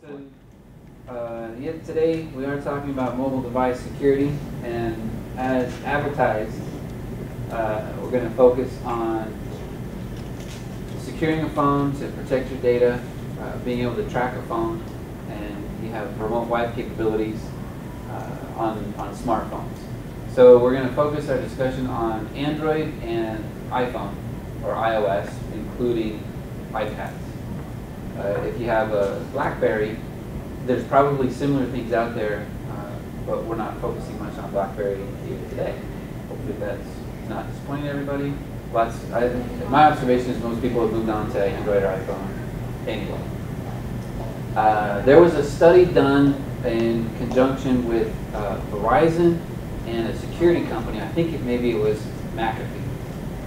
Yeah, today we are talking about mobile device security, and as advertised, we're going to focus on securing a phone to protect your data, being able to track a phone, and you have remote wipe capabilities on smartphones. So we're going to focus our discussion on Android and iPhone, or iOS, including iPads. If you have a BlackBerry, there's probably similar things out there, but we're not focusing much on BlackBerry here today. Hopefully that's not disappointing everybody. My observation is most people have moved on to Android or iPhone anyway. There was a study done in conjunction with Verizon and a security company. I think maybe it was McAfee.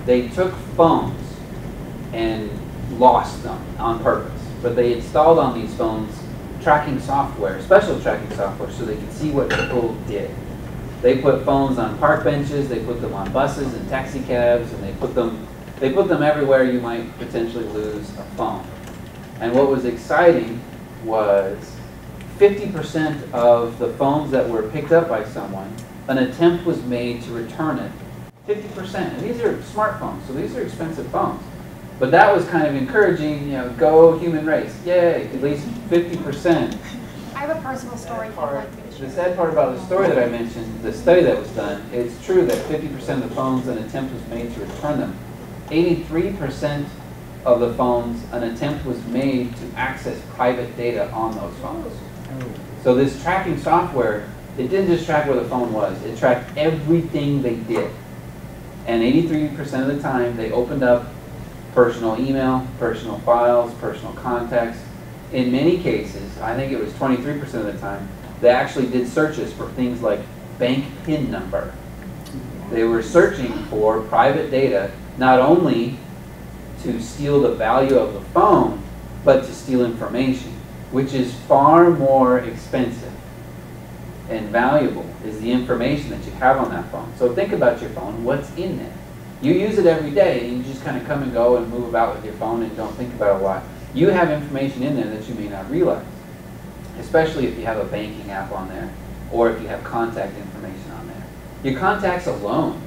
They took phones and lost them on purpose, but they installed on these phones tracking software, special tracking software, so they could see what people did. They put phones on park benches, they put them on buses and taxi cabs, and they put them everywhere you might potentially lose a phone. And what was exciting was 50% of the phones that were picked up by someone, an attempt was made to return it. 50%. And these are smartphones, so these are expensive phones. But that was kind of encouraging, go human race. Yay, at least 50%. I have a personal story. The sad part about the story that I mentioned, the study that was done, it's true that 50% of the phones, an attempt was made to return them. 83% of the phones, an attempt was made to access private data on those phones. So this tracking software, it didn't just track where the phone was, it tracked everything they did. And 83% of the time, they opened up personal email, personal files, personal contacts. In many cases, I think it was 23% of the time, they actually did searches for things like bank PIN number. They were searching for private data, not only to steal the value of the phone, but to steal information, which is far more expensive and valuable is the information that you have on that phone. So think about your phone, what's in there? You use it every day, and you just kind of come and go and move about with your phone and don't think about it a lot. You have information in there that you may not realize, especially if you have a banking app on there or if you have contact information on there. Your contacts alone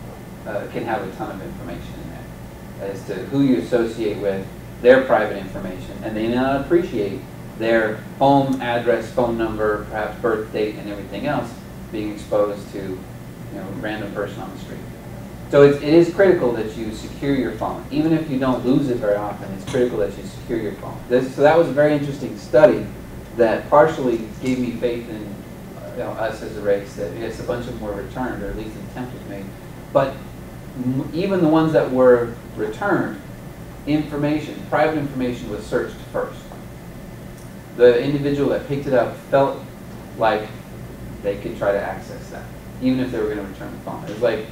can have a ton of information in there as to who you associate with, their private information, and they may not appreciate their home address, phone number, perhaps birth date, and everything else being exposed to a random person on the street. So it is critical that you secure your phone. Even if you don't lose it very often, it's critical that you secure your phone. So that was a very interesting study that partially gave me faith in us as a race, that yes, a bunch of them were returned, or at least an attempt was made. But even the ones that were returned, private information was searched first. The individual that picked it up felt like they could try to access that, even if they were going to return the phone. It was like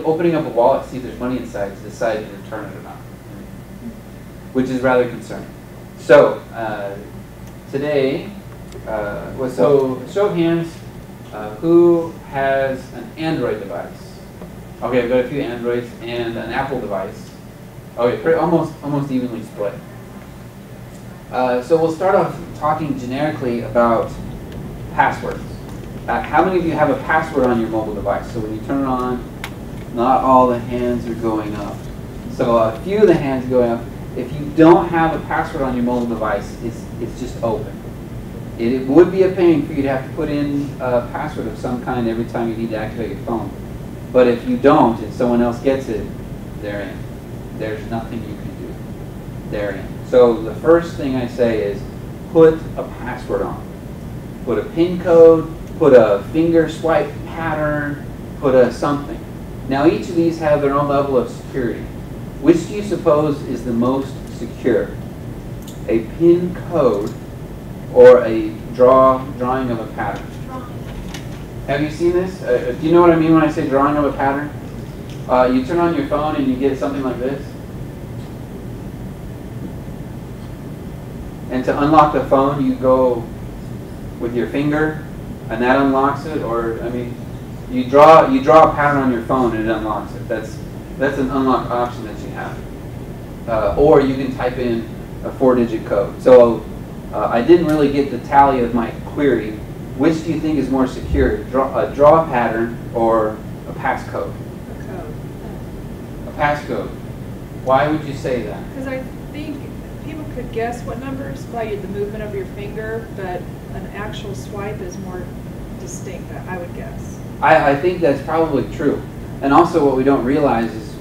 opening up a wallet to see if there's money inside to decide to return it or not, which is rather concerning. So today, so show of hands, who has an Android device? Okay, I've got a few Androids and an Apple device. Okay, almost evenly split. So we'll start off talking generically about passwords. How many of you have a password on your mobile device? So when you turn it on, not all the hands are going up. So a few of the hands going up. If you don't have a password on your mobile device, it's just open. It would be a pain for you to have to put in a password of some kind every time you need to activate your phone. But if you don't and someone else gets it, they're in. There's nothing you can do. They're in. So the first thing I say is put a password on. Put a PIN code, put a finger swipe pattern, put a something. Now each of these have their own level of security. Which do you suppose is the most secure? A PIN code or a drawing of a pattern? Have you seen this? Do you know what I mean when I say drawing of a pattern? You turn on your phone and you get something like this. And to unlock the phone, you go with your finger, and that unlocks it. Or you draw a pattern on your phone and it unlocks it. That's an unlock option that you have. Or you can type in a 4-digit code. So I didn't really get the tally of my query. Which do you think is more secure, a draw pattern or a passcode? A code. A passcode. Why would you say that? Because I think people could guess what numbers by the movement of your finger, but an actual swipe is more distinct, I would guess. I think that's probably true. And also what we don't realize is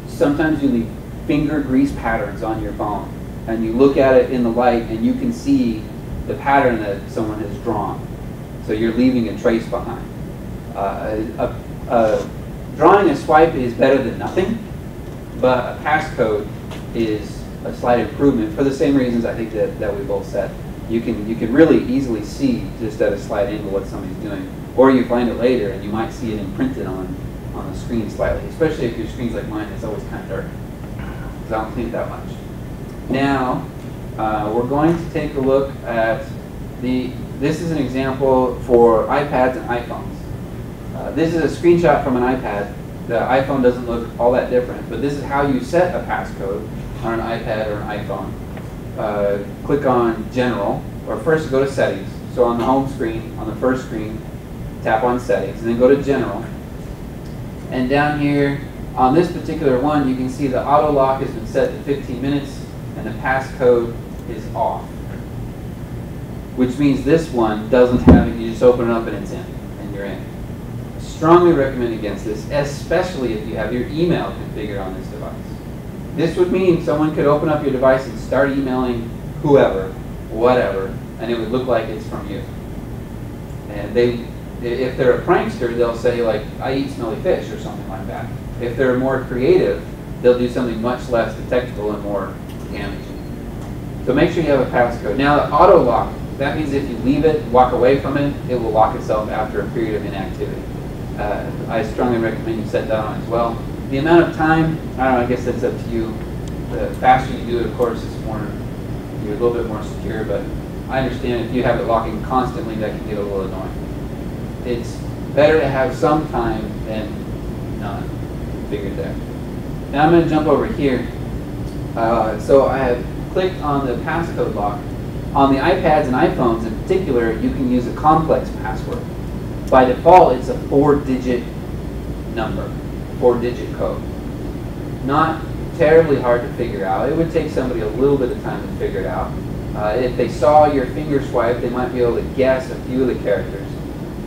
sometimes you leave finger grease patterns on your phone, and you look at it in the light and you can see the pattern that someone has drawn. So you're leaving a trace behind. Drawing a swipe is better than nothing, but a passcode is a slight improvement for the same reasons I think that we both said. You can really easily see just at a slight angle what somebody's doing, or you find it later and you might see it imprinted on the screen slightly, especially if your screen's like mine. It's always kind of dark because I don't think that much. Now we're going to take a look at this is an example for iPads and iPhones. This is a screenshot from an iPad. The iPhone doesn't look all that different, but this is how you set a passcode on an iPad or an iPhone. Click on General, or first go to Settings. So on the home screen, on the first screen, tap on Settings, and then go to General. And down here, on this particular one, you can see the auto lock has been set to 15 minutes, and the passcode is off. Which means this one doesn't have it. You just open it up and it's in, and you're in. Strongly recommend against this, especially if you have your email configured on this device. This would mean someone could open up your device and start emailing whoever, whatever, and it would look like it's from you. And if they're a prankster, they'll say like, I eat smelly fish or something like that. If they're more creative, they'll do something much less detectable and more damaging. So make sure you have a passcode. Now the auto lock, that means if you leave it, walk away from it, it will lock itself after a period of inactivity. I strongly recommend you set that on as well. The amount of time, I don't know, I guess that's up to you. The faster you do it, of course, you're a little bit more secure, but I understand if you have it locking constantly, that can get a little annoying. It's better to have some time than none. Figured that. Now I'm going to jump over here. So I have clicked on the passcode lock. On the iPads and iPhones in particular, you can use a complex password. By default, it's a 4-digit number, 4-digit code. Not terribly hard to figure out. It would take somebody a little bit of time to figure it out. If they saw your finger swipe, they might be able to guess a few of the characters.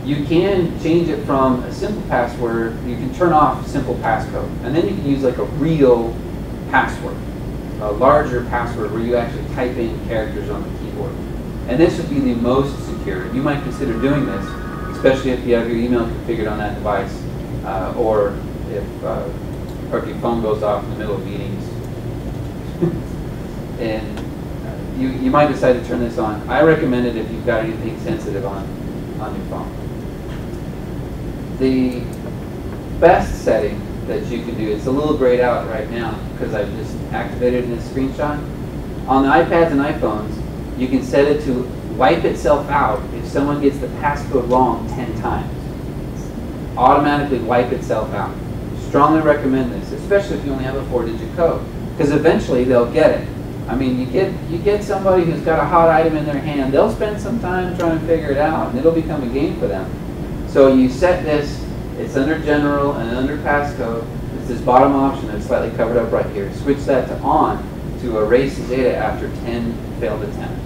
You can change it from a simple password. You can turn off simple passcode, and then you can use like a real password, a larger password where you actually type in characters on the keyboard. And this would be the most secure. You might consider doing this, especially if you have your email configured on that device, or if your phone goes off in the middle of meetings. And you might decide to turn this on. I recommend it if you've got anything sensitive on your phone. The best setting that you can do, it's a little grayed out right now because I've just activated in this screenshot. On the iPads and iPhones, you can set it to wipe itself out if someone gets the passcode wrong 10 times. Automatically wipe itself out. Strongly recommend this, especially if you only have a 4-digit code, because eventually they'll get it. I mean, you get somebody who's got a hot item in their hand, they'll spend some time trying to figure it out, and it'll become a game for them. So you set this, it's under General and under Passcode. It's this bottom option that's slightly covered up right here. Switch that to On to erase the data after 10 failed attempts.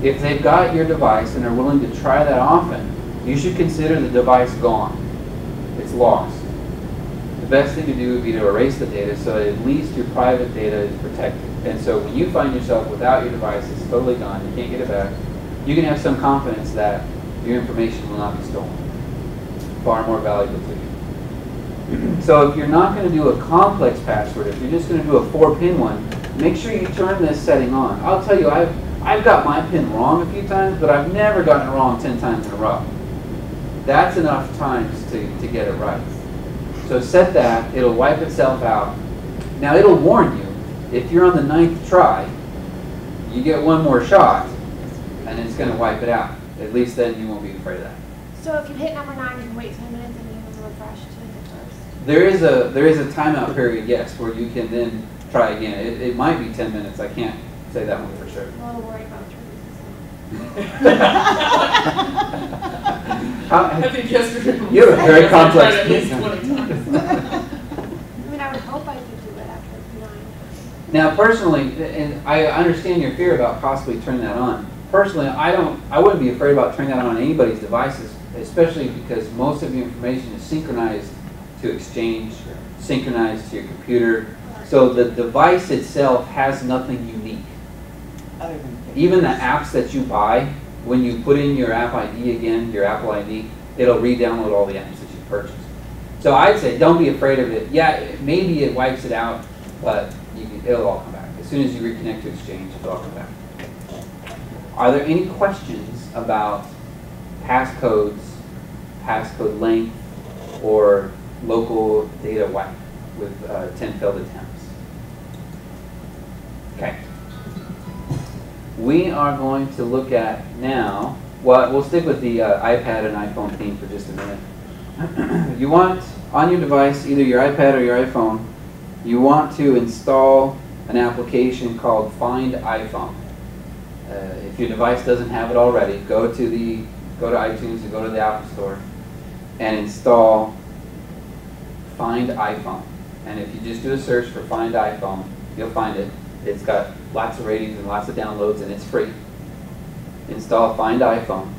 If they've got your device and are willing to try that often, you should consider the device gone. It's lost. The best thing to do would be to erase the data so that at least your private data is protected. And so when you find yourself without your device, it's totally gone, you can't get it back, you can have some confidence that your information will not be stolen. Far more valuable to you. So if you're not going to do a complex password, if you're just going to do a 4-pin one, make sure you turn this setting on. I'll tell you, I've got my pin wrong a few times, but I've never gotten it wrong 10 times in a row. That's enough times to get it right. So set that, it'll wipe itself out. Now it'll warn you, if you're on the 9th try, you get one more shot, and it's going to wipe it out. At least then you won't be afraid of that. So if you hit number 9, you can wait 10 minutes and you can refresh to the first. There is a timeout period, yes, where you can then try again. It might be 10 minutes. I can't say that one for sure. I'm a little worried about trees. I think yesterday. You have a very complex at least piece. 20 times. I mean, I would hope I could do it after 9. Now, personally, and I understand your fear about possibly turning that on. Personally, I wouldn't be afraid about turning that on anybody's devices, especially because most of your information is synchronized to Exchange, synchronized to your computer. So the device itself has nothing unique. Even the apps that you buy, when you put in your app ID again, your Apple ID, it'll re-download all the apps that you purchased. So I'd say don't be afraid of it. Yeah, maybe it wipes it out, but it'll all come back. As soon as you reconnect to Exchange, it'll all come back. Are there any questions about passcodes, passcode length, or local data wipe with 10 failed attempts? Okay. We are going to look at now, well, we'll stick with the iPad and iPhone theme for just a minute. You want, on your device, either your iPad or your iPhone, you want to install an application called Find iPhone. If your device doesn't have it already, go to iTunes or go to the Apple Store and install Find iPhone. And if you just do a search for Find iPhone, you'll find it. It's got lots of ratings and lots of downloads, and it's free. Install Find iPhone.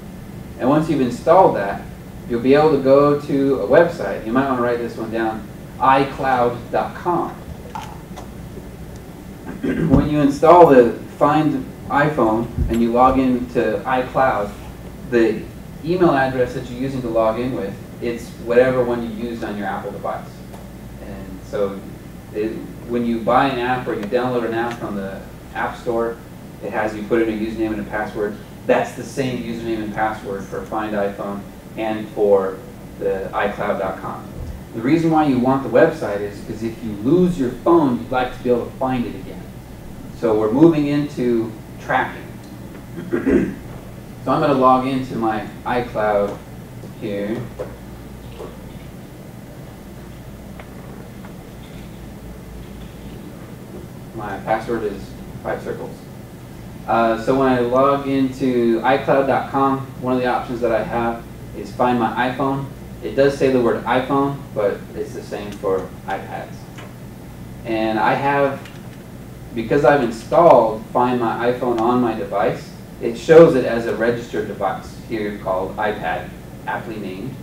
And once you've installed that, you'll be able to go to a website. You might want to write this one down, iCloud.com. When you install the Find iPhone and you log into iCloud, the email address that you're using to log in with, it's whatever one you used on your Apple device. And so when you buy an app or you download an app from the App Store, it has you put in a username and a password. That's the same username and password for Find iPhone and for the iCloud.com. The reason why you want the website is because if you lose your phone, you'd like to be able to find it again. So we're moving into tracking. So I'm going to log into my iCloud here. My password is 5 circles. So when I log into iCloud.com, one of the options that I have is Find My iPhone. It does say the word iPhone, but it's the same for iPads. And I have, because I've installed Find My iPhone on my device, it shows it as a registered device here called iPad, aptly named.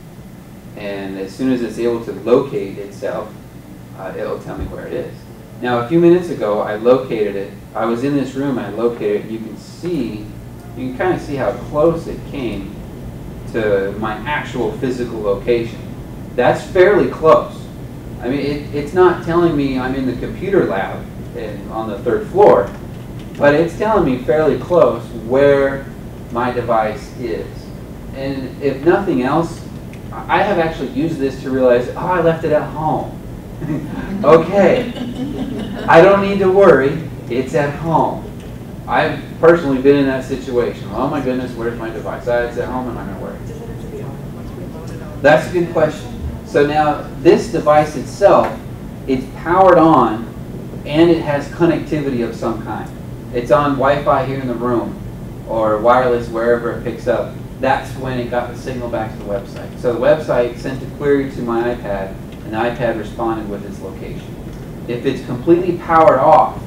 And as soon as it's able to locate itself, it'll tell me where it is. Now, a few minutes ago, I located it. I was in this room, I located it. You can kind of see how close it came to my actual physical location. That's fairly close. I mean, it's not telling me I'm in the computer lab on the 3rd floor, but it's telling me fairly close where my device is. And if nothing else, I have actually used this to realize, oh, I left it at home. Okay, I don't need to worry, it's at home. I've personally been in that situation. Oh my goodness, where's my device? It's at home, and I'm not worried. Does it have to be on once we load it on? That's a good question. So now, this device itself, it's powered on, and it has connectivity of some kind. It's on Wi-Fi here in the room, or wireless wherever it picks up. That's when it got the signal back to the website. So the website sent a query to my iPad, and the iPad responded with its location. If it's completely powered off,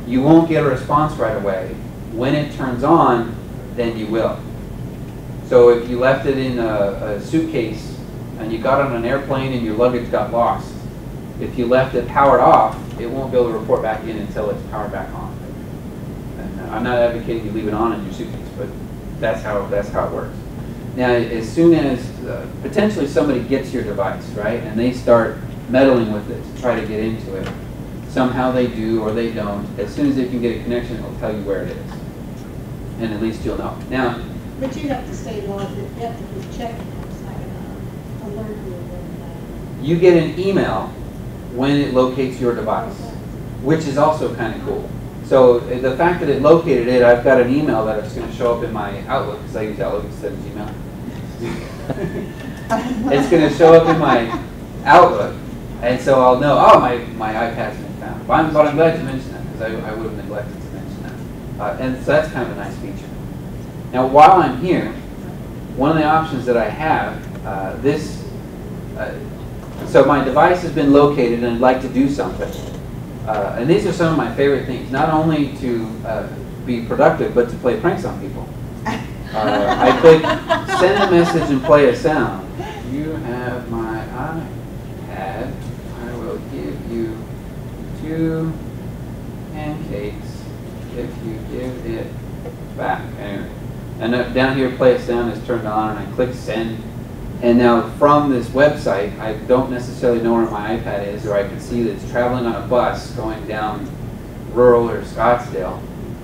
you won't get a response right away. When it turns on, then you will. So if you left it in a suitcase and you got on an airplane and your luggage got lost, if you left it powered off, it won't be able to report back in until it's powered back on. And I'm not advocating you leave it on in your suitcase, but that's how it works. Now, as soon as potentially somebody gets your device, right, and they start meddling with it to try to get into it, somehow they do or they don't. As soon as they can get a connection, it'll tell you where it is, and at least you'll know. Now, But you have to stay logged, you have to be checking, it's not gonna alert you when, you get an email when it locates your device, which is also kind of cool. So the fact that it located it, I've got an email that is going to show up in my Outlook, because I use Outlook instead of Gmail. It's going to show up in my Outlook, and so I'll know, oh, my iPad's been found. But I'm glad you mentioned that, because I would have neglected to mention that. And so that's kind of a nice feature. Now, while I'm here, one of the options that I have, so my device has been located and I'd like to do something. And these are some of my favorite things, not only to be productive, but to play pranks on people. I click send a message and play a sound. You have my iPad. I will give you 2 pancakes if you give it back. Anyway. And down here, play a sound is turned on, and I click send. And now from this website, I don't necessarily know where my iPad is, or I can see that it's traveling on a bus going down rural or Scottsdale.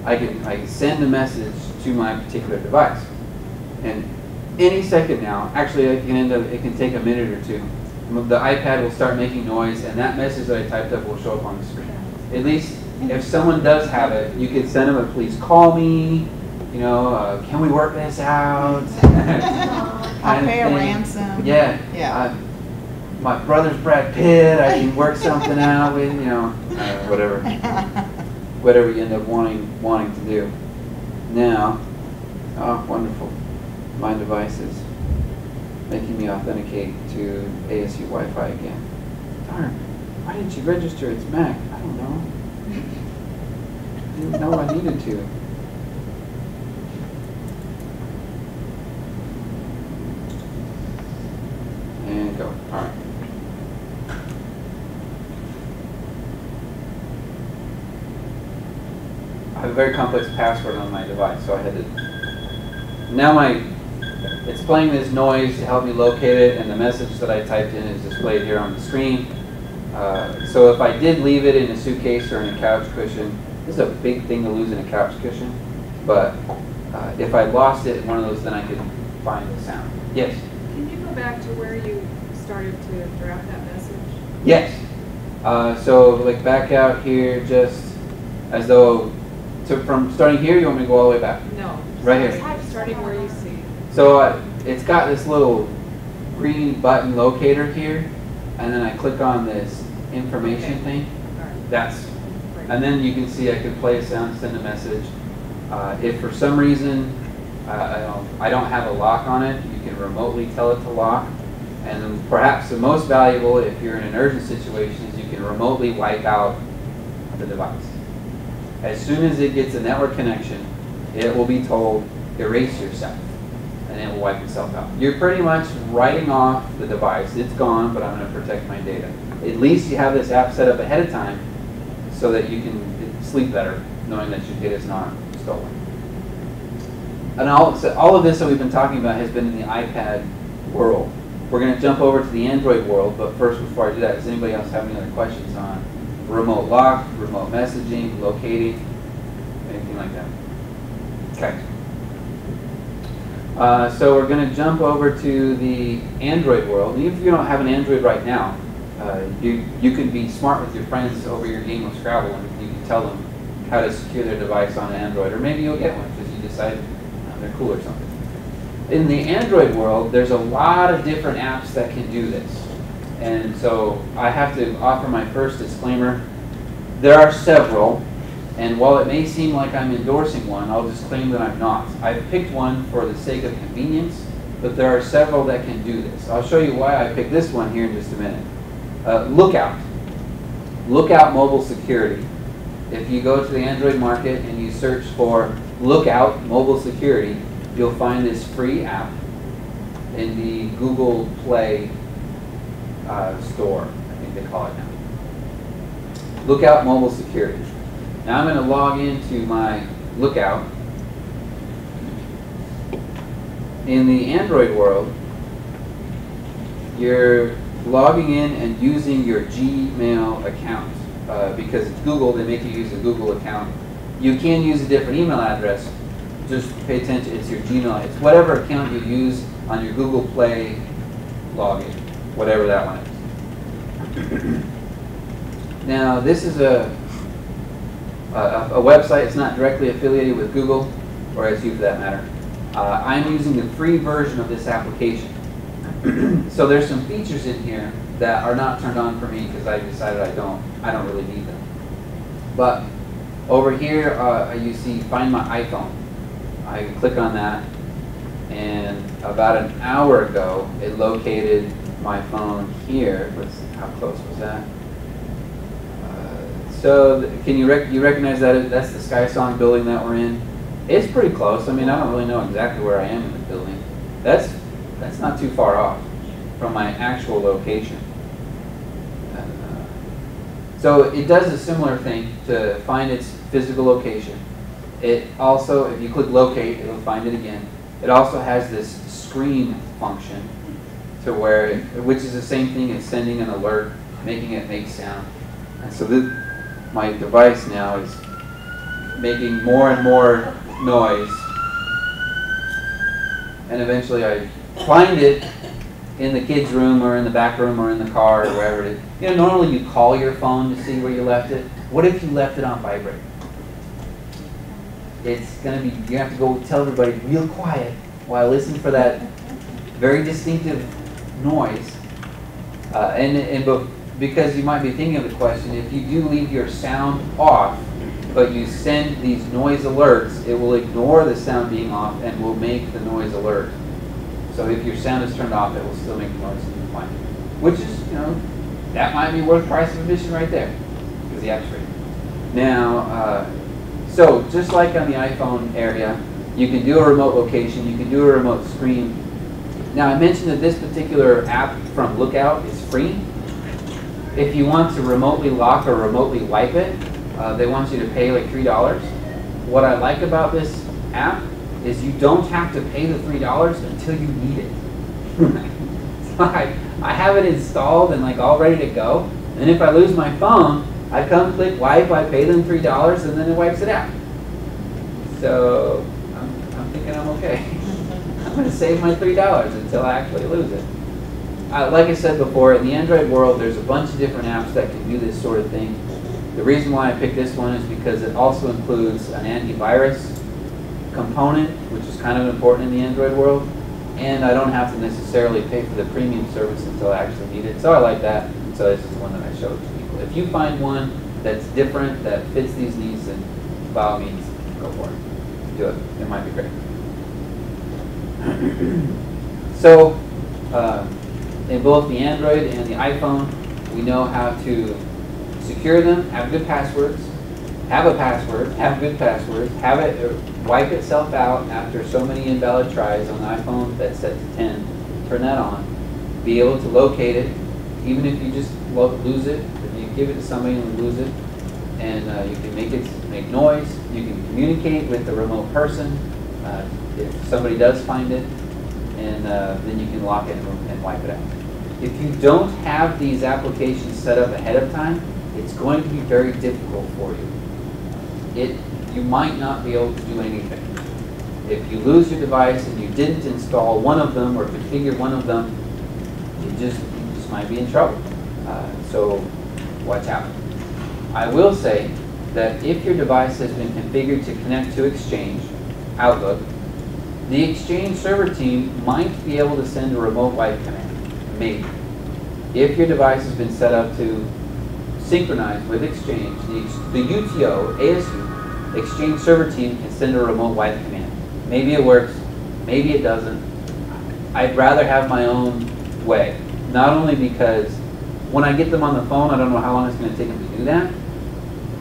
I can send a message to my particular device. And any second now, actually it can take a minute or two. The iPad will start making noise, and that message that I typed up will show up on the screen. At least if someone does have it, you can send them a please call me, you know, can we work this out? I'll pay a ransom. Yeah. Yeah. My brother's Brad Pitt, I can work something out with, you know, whatever. Whatever you end up wanting to do. Now, oh, wonderful. My device is making me authenticate to ASU Wi-Fi again. Darn, why didn't you register its Mac? I don't know. I didn't know I needed to. And go. All right. I have a very complex password on my device, so I had to. Now it's playing this noise to help me locate it, and the message that I typed in is displayed here on the screen. So if I did leave it in a suitcase or in a couch cushion, this is a big thing to lose in a couch cushion, but if I lost it in one of those, then I could find the sound. Yes? Can you go back to where you started to draft that message? Yes. So like back out here, just as though, from starting here, you want me to go all the way back? No. Right here. Starting where you see. So it's got this little green button locator here, and then I click on this information thing. All right. That's, and then you can see I can play a sound, send a message. If for some reason I don't have a lock on it, you can remotely tell it to lock. And then perhaps the most valuable, if you're in an urgent situation, is you can remotely wipe out the device. As soon as it gets a network connection, it will be told, erase yourself, and it will wipe itself out. You're pretty much writing off the device. It's gone, but I'm going to protect my data. At least you have this app set up ahead of time so that you can sleep better, knowing that your data is not stolen. And all of this that we've been talking about has been in the iPad world. We're going to jump over to the Android world, but first, before I do that, does anybody else have any other questions on remote lock, remote messaging, locating, anything like that? Okay. So we're going to jump over to the Android world. And if you don't have an Android right now, you can be smart with your friends over your game of Scrabble, and you can tell them how to secure their device on Android, or maybe you'll get one because you decide they're cool or something. In the Android world, there's a lot of different apps that can do this. And so I have to offer my first disclaimer. There are several, and while it may seem like I'm endorsing one, I'll just claim that I'm not. I've picked one for the sake of convenience, but there are several that can do this. I'll show you why I picked this one here in just a minute. Lookout. Lookout Mobile Security. If you go to the Android market and you search for Lookout Mobile Security, you'll find this free app in the Google Play store, I think they call it now. Lookout Mobile Security. Now I'm going to log into my Lookout. In the Android world, you're logging in and using your Gmail account. Because it's Google, they make you use a Google account. You can use a different email address. Just pay attention, it's your Gmail. It's whatever account you use on your Google Play login, whatever that one is. Now, this is a website. It's not directly affiliated with Google, or ASU for that matter. I'm using the free version of this application. So there's some features in here that are not turned on for me because I decided I don't really need them. But over here, you see Find My iPhone. I can click on that, and about an hour ago, it located my phone here. How close was that? Can you recognize that? That's the Skysong building that we're in. It's pretty close. I mean, I don't really know exactly where I am in the building. That's not too far off from my actual location. So it does a similar thing to find its physical location. It also, if you click locate, it'll find it again. It also has this screen function to where, which is the same thing as sending an alert, making it make sound. And so my device now is making more and more noise. And eventually I find it in the kids' room or in the back room or in the car or wherever it is. You know, normally you call your phone to see where you left it. What if you left it on vibrate? It's going to be, you have to go tell everybody real quiet while I listen for that very distinctive noise. But because you might be thinking of the question, if you do leave your sound off, but you send these noise alerts, it will ignore the sound being off and will make the noise alert. So if your sound is turned off, it will still make the noise and you'll find it. Which is, you know, that might be worth price of admission right there, because the app's free. Now, so just like on the iPhone area, you can do a remote location, you can do a remote screen. Now I mentioned that this particular app from Lookout is free. If you want to remotely lock or remotely wipe it, they want you to pay like $3. What I like about this app is you don't have to pay the $3 until you need it. So I have it installed and like all ready to go. And if I lose my phone, I come click wipe, I pay them $3, and then it wipes it out. So I'm thinking I'm okay. I'm going to save my $3 until I actually lose it. Like I said before, in the Android world, there's a bunch of different apps that can do this sort of thing. The reason why I picked this one is because it also includes an antivirus component, which is kind of important in the Android world, and I don't have to necessarily pay for the premium service until I actually need it. So I like that, so this is the one that I showed to people. If you find one that's different, that fits these needs, then by all means, go for it. Do it. It might be great. So, in both the Android and the iPhone, we know how to secure them, have good passwords, have a password, have good passwords, have it wipe itself out after so many invalid tries on the iPhone that's set to 10, turn that on, be able to locate it, even if you just lose it, if you give it to somebody and lose it, and you can make noise, you can communicate with the remote person if somebody does find it, and then you can lock it and wipe it out. If you don't have these applications set up ahead of time, it's going to be very difficult for you. You might not be able to do anything. If you lose your device and you didn't install one of them or configure one of them, you just might be in trouble. So watch out. I will say that if your device has been configured to connect to Exchange, Outlook, the Exchange server team might be able to send a remote wipe command, maybe. If your device has been set up to synchronize with Exchange, the UTO, ASU, Exchange server team can send a remote wipe command. Maybe it works, maybe it doesn't. I'd rather have my own way. Not only because when I get them on the phone, I don't know how long it's going to take them to do that,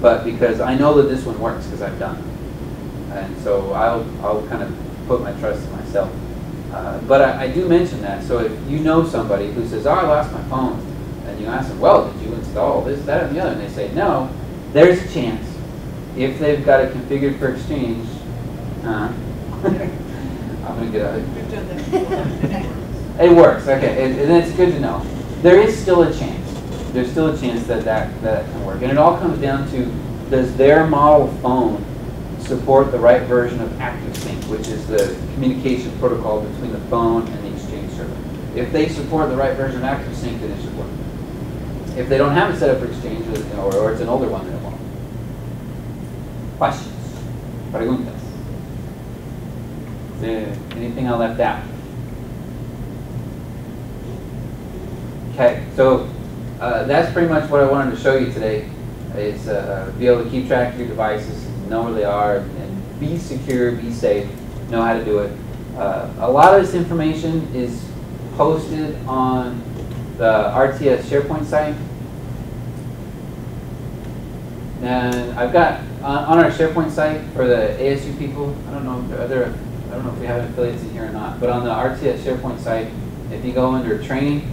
but because I know that this one works because I've done it. And so I'll kind of put my trust in myself. But I do mention that, so if you know somebody who says, oh, I lost my phone, and you ask them, well, did you install this, that, and the other, and they say no, there's a chance. If they've got it configured for Exchange, I'm going to get out of it. We've done that before. It works, okay, and it's good to know. There is still a chance. There's still a chance that can work. And it all comes down to, does their model phone support the right version of ActiveSync, which is the communication protocol between the phone and the Exchange server. If they support the right version of ActiveSync, then it should work. If they don't have it set up for Exchange, or it's an older one, then it won't. Questions? Preguntas? Is there anything I left out? Okay, so that's pretty much what I wanted to show you today, is be able to keep track of your devices, know where they are, and be secure, be safe. know how to do it. A lot of this information is posted on the RTS SharePoint site. And I've got on our SharePoint site for the ASU people, I don't know if we have affiliates in here or not, but on the RTS SharePoint site, if you go under training,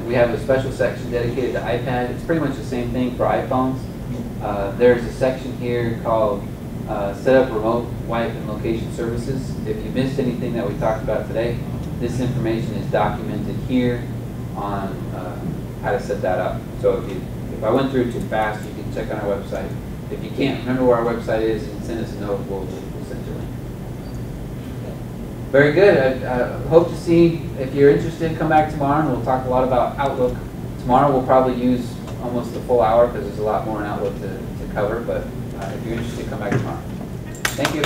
we have a special section dedicated to iPad. It's pretty much the same thing for iPhones. There's a section here called Set Up Remote Wipe and Location Services. If you missed anything that we talked about today, this information is documented here on how to set that up. So if I went through too fast, you can check on our website. If you can't remember where our website is, you can send us a note. We'll send you a link. Very good. I hope to see, if you're interested, come back tomorrow and we'll talk a lot about Outlook. Tomorrow we'll probably use almost the full hour because there's a lot more in Outlook to cover, but if you're interested, come back tomorrow. Thank you.